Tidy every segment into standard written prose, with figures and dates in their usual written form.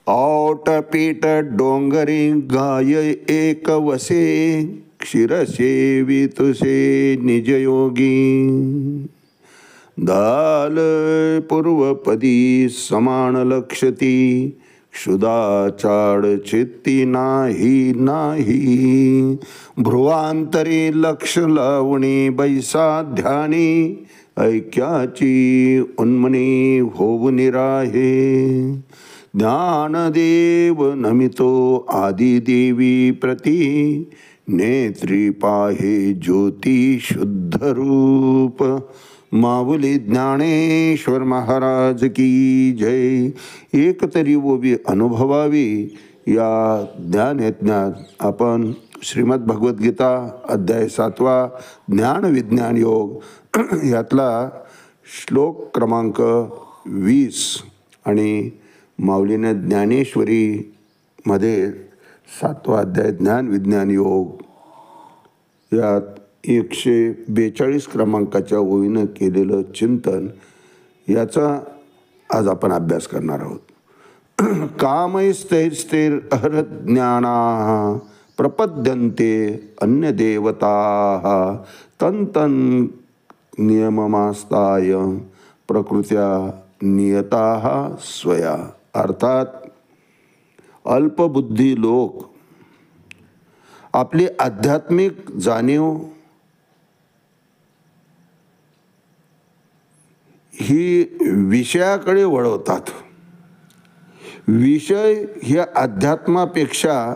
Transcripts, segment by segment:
ओट पीठ डोंगरी गाय एक वसे, क्षीरसेवितुसे निजयोगी. दाल पूर्वपदी समान लक्षती, क्षुदाचाड चित्ती नाही नाही. भ्रुवांतरी लक्ष लावणी बैसा ध्यानी, ऐक्याची उन्मनी होऊ निराहे. ज्ञानदेव नमितो आदिदेवी प्रती, नेत्री पाहे ज्योती शुद्ध रूप. माऊली ज्ञानेश्वर महाराज की जय. एक तरी ओवी अनुभवावी या ज्ञानयज्ञात आपण श्रीमद भगवद्गीता अध्याय 7 ज्ञान विज्ञान योग यातला श्लोक क्रमांक 20 आणि माऊलीने ज्ञानेश्वरी मध्ये 7वा अध्याय ज्ञान विज्ञान योग यात 142 क्रमांकाच्या ओळीनं केलेलं चिंतन याचा आज आपण अभ्यास करणार आहोत. कामैस्तैस्तेर अहरज्ञाना, प्रपद्यन्ते अन्य देवता, तन नियममास्ताय प्रकृत्या नियताः स्वया. अर्थात अल्पबुद्धी लोक आपली आध्यात्मिक जाणीव ही विषयाकडे वळवतात. विषय ह्या अध्यात्मापेक्षा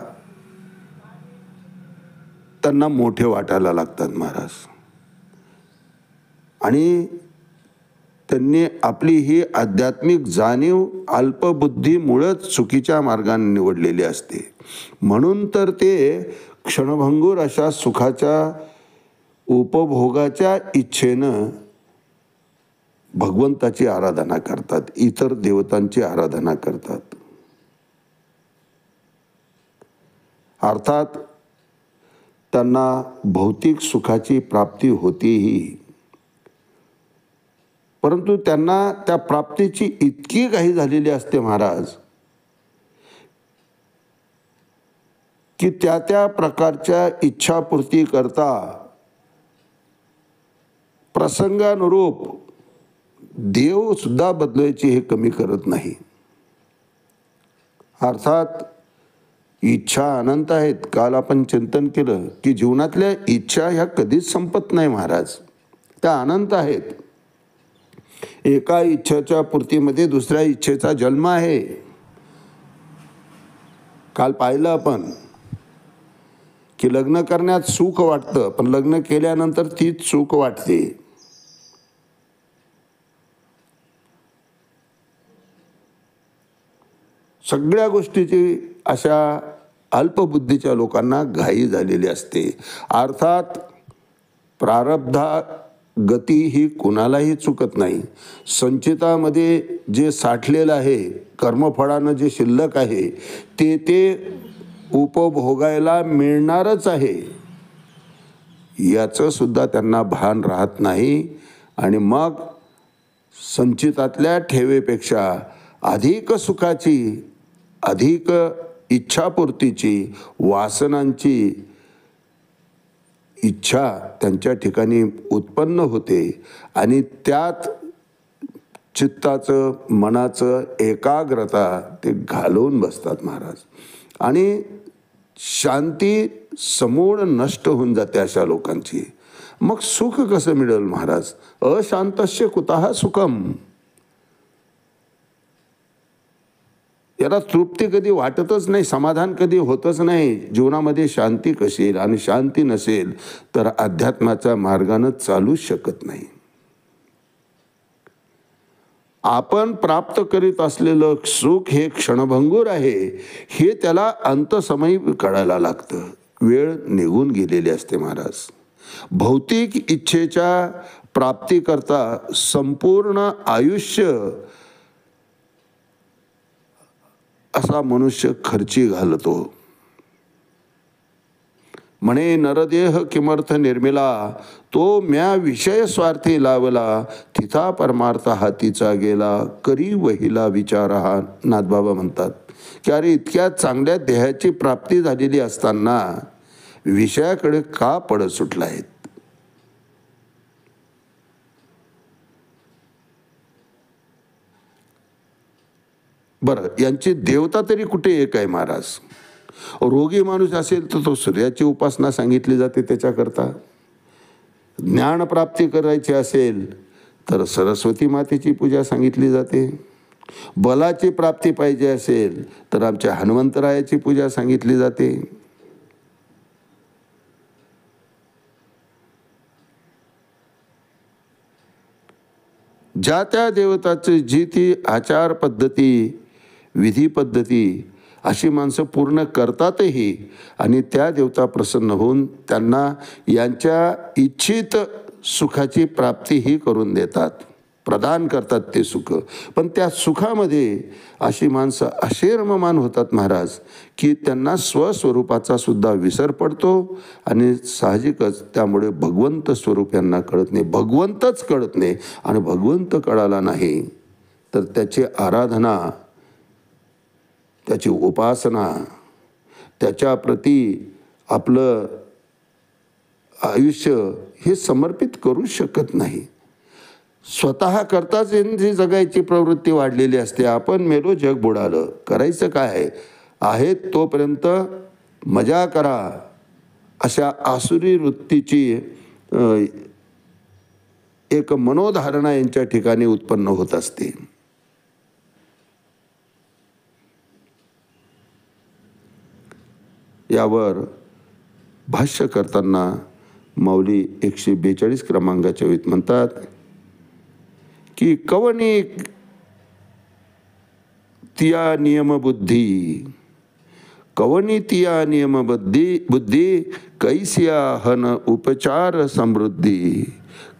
त्यांना मोठे वाटायला लागतात महाराज. आणि त्यांनी आपली ही आध्यात्मिक जाणीव अल्पबुद्धीमुळेच चुकीच्या मार्गाने निवडलेली असते. म्हणून तर ते क्षणभंगूर अशा सुखाच्या उपभोगाच्या इच्छेनं भगवंताची आराधना करतात, इतर देवतांची आराधना करतात. अर्थात त्यांना भौतिक सुखाची प्राप्ती होतीही, परंतु त्यांना त्या प्राप्तीची इतकी घाई झालेली असते महाराज की त्या त्या प्रकारच्या इच्छापूर्ती करता प्रसंगानुरूप देव सुद्धा बदलायची हे कमी करत नाही. अर्थात इच्छा अनंत आहेत. काल आपण चिंतन केलं की जीवनातल्या इच्छा ह्या कधीच संपत नाही महाराज, त्या अनंत आहेत. एका इच्छेच्या पूर्तीमध्ये दुसऱ्या इच्छेचा जन्म आहे. काल पाहिलं आपण की लग्न करण्यात सुख वाटतं, पण लग्न केल्यानंतर तीच सुख वाटते. सगळ्या गोष्टीची अशा अल्पबुद्धीच्या लोकांना घाई झालेली असते. अर्थात प्रारब्धा गती ही कुणालाही चुकत नाही. संचितामध्ये जे साठलेलं आहे, कर्मफळानं जे शिल्लक आहे ते उपभोगायला मिळणारच आहे, याचं सुद्धा त्यांना भान राहत नाही. आणि मग संचितातल्या ठेवेपेक्षा अधिक सुखाची, अधिक इच्छापूर्तीची, वासनांची इच्छा त्यांच्या ठिकाणी उत्पन्न होते आणि त्यात चित्ताचं, मनाचं एकाग्रता ते घालवून बसतात महाराज. आणि शांती समूळ नष्ट होऊन जाते अशा लोकांची. मग सुख कसं मिळेल महाराज? अशांतस्य कुतः सुखम. याला तृप्ती कधी वाटतच नाही, समाधान कधी होतच नाही. जीवनामध्ये शांती कशी येईल? आणि शांती नसेल तर अध्यात्माच्या मार्गानं चालूच शकत नाही. आपण प्राप्त करीत असलेलं सुख हे क्षणभंगूर आहे, हे त्याला अंतसमयी कळायला लागतं. वेळ निघून गेलेली असते महाराज. भौतिक इच्छेच्या प्राप्तीकरता संपूर्ण आयुष्य असा मनुष्य खर्ची घालतो. म्हणे नरदेह किमर्थ निर्मिला, तो म्या विषय स्वार्थी लावला, तिचा परमार्थ हातीचा गेला, करी वहिला विचार हा. नाथबाबा म्हणतात की अरे इतक्या चांगल्या देहाची प्राप्ती झालेली असताना विषयाकडे का पडत सुटला आहेत. बरं, यांची देवता तरी कुठे एक आहे महाराज. रोगी माणूस असेल तर तो सूर्याची उपासना सांगितली जाते त्याच्याकरता. ज्ञानप्राप्ती करायची असेल तर सरस्वती मातेची पूजा सांगितली जाते. बलाची प्राप्ती पाहिजे असेल तर आमच्या हनुमंतरायाची पूजा सांगितली जाते. ज्या त्या देवताची जी ती आचार पद्धती, विधी पद्धती अशी माणसं पूर्ण करतातही आणि त्या देवता प्रसन्न होऊन त्यांना यांच्या इच्छित सुखाची प्राप्तीही करून देतात, प्रदान करतात ते सुख. पण त्या सुखामध्ये अशी माणसं असे रममान होतात महाराज की त्यांना स्वस्वरूपाचा सुद्धा विसर पडतो आणि साहजिकच त्यामुळे भगवंत स्वरूप यांना कळत नाही, भगवंतच कळत नाही. आणि भगवंत कळाला नाही तर त्याची आराधना, त्याची उपासना, त्याच्याप्रती आपलं आयुष्य हे समर्पित करू शकत नाही. स्वतः करताच यांची जगायची प्रवृत्ती वाढलेली असते. आपण मेलो जग बुडालं, करायचं काय आहे तोपर्यंत मजा करा, अशा आसुरी वृत्तीची एक मनोधारणा यांच्या ठिकाणी उत्पन्न होत असते. यावर भाष्य करताना माऊली 142 क्रमांकाच्या वेळी म्हणतात की कवनी तिया नियमबुद्धी, कवनी तिया नियमबुद्धी, कैसिया हन उपचार समृद्धी,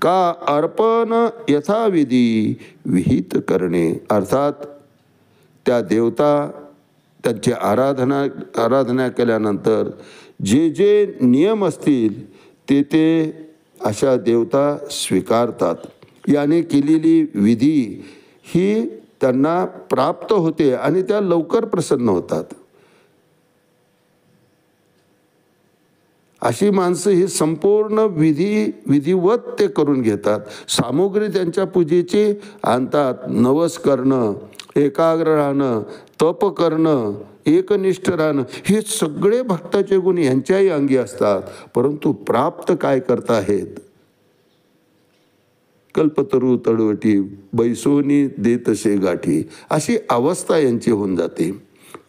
का अर्पण यथाविधी विहित करणे. अर्थात त्या देवता त्यांची आराधना केल्यानंतर जे जे नियम असतील ते अशा देवता स्वीकारतात. याने केलेली विधी ही त्यांना प्राप्त होते आणि त्या लवकर प्रसन्न होतात. अशी माणसं ही संपूर्ण विधिवत ते करून घेतात. सामुग्री त्यांच्या पूजेची आणतात. नवस करणं, एकाग्र राहणं, तप करणं, एकनिष्ठ राहणं, हे सगळे भक्ताचे गुण यांच्याही अंगी असतात. परंतु प्राप्त काय करताहेत? कल्पतरू तडवटी, बैसोनी देतसे गाठी, अशी अवस्था यांची होऊन जाते.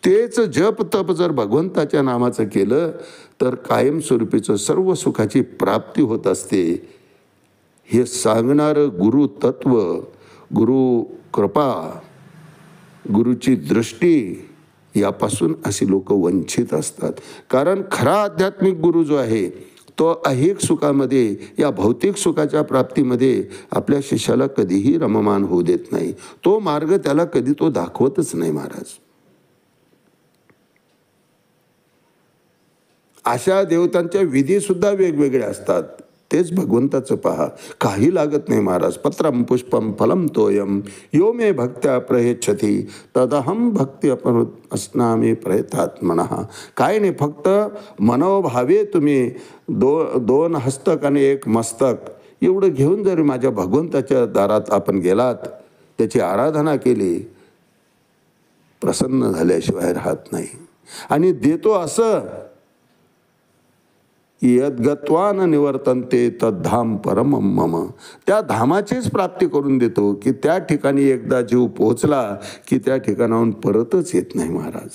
तेच जप तप जर भगवंताच्या नामाचं केलं तर कायमस्वरूपीचं सर्व सुखाची प्राप्ती होत असते. हे सांगणारं गुरु तत्व, गुरु कृपा, गुरुची दृष्टी यापासून अशी लोक वंचित असतात. कारण खरा आध्यात्मिक गुरु जो आहे तो ऐहिक सुखामध्ये, या भौतिक सुखाच्या प्राप्तीमध्ये आपल्या शिष्याला कधीही रममान होऊ देत नाही. तो मार्ग त्याला कधी तो दाखवतच नाही महाराज. अशा देवतांच्या विधी सुद्धा वेगवेगळ्या असतात. तेच भगवंताचं पहा, काही लागत नाही महाराज. पत्रम पुष्पम फलम तोयम यो मे भक्त्या प्रयच्छति तदहम भक्ती अस्नामी प्रयतात्मनः. काय नाही, फक्त मनोभावे तुम्ही दोन हस्तक आणि एक मस्तक एवढं घेऊन जर माझ्या भगवंताच्या दारात आपण गेलात, त्याची आराधना केली, प्रसन्न झाल्याशिवाय राहत नाही. आणि देतो असं यद्गत्वान निवर्तन्ते तद्धाम परमम मम, त्या धामाचीच प्राप्ती करून देतो की त्या ठिकाणी एकदा जीव पोहोचला की त्या ठिकाणाहून परतच येत नाही महाराज.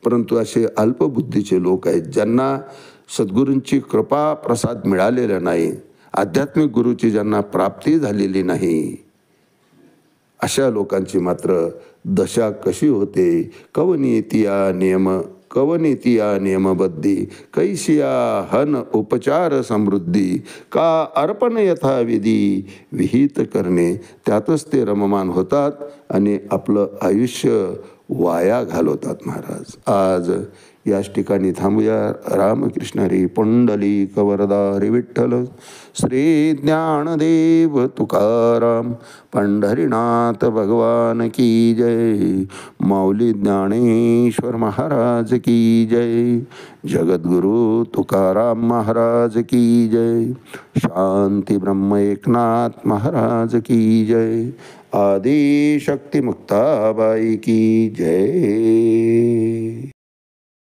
परंतु असे अल्पबुद्धीचे लोक आहेत ज्यांना सद्गुरूंची कृपा प्रसाद मिळालेला नाही, आध्यात्मिक गुरुची ज्यांना प्राप्ती झालेली नाही, अशा लोकांची मात्र दशा कशी होते. कवनीतिया नियमबद्धी, कैसिया हन उपचार समृद्धी, का अर्पण यथाविधी विहित करणे. त्यातच ते रममान होतात आणि आपलं आयुष्य वाया घालवतात महाराज. आज याच ठिकाणी थांबूया. रामकृष्ण हरी. पुंडलिक वरदा हरी विठ्ठल. श्री ज्ञानदेव तुकाराम पंढरीनाथ भगवान की जय. माऊली ज्ञानेश्वर महाराज की जय. जगद्गुरु तुकाराम महाराज की जय. शांती ब्रह्म एकनाथ महाराज की जय. आदि शक्ती मुक्ताबाई की जय.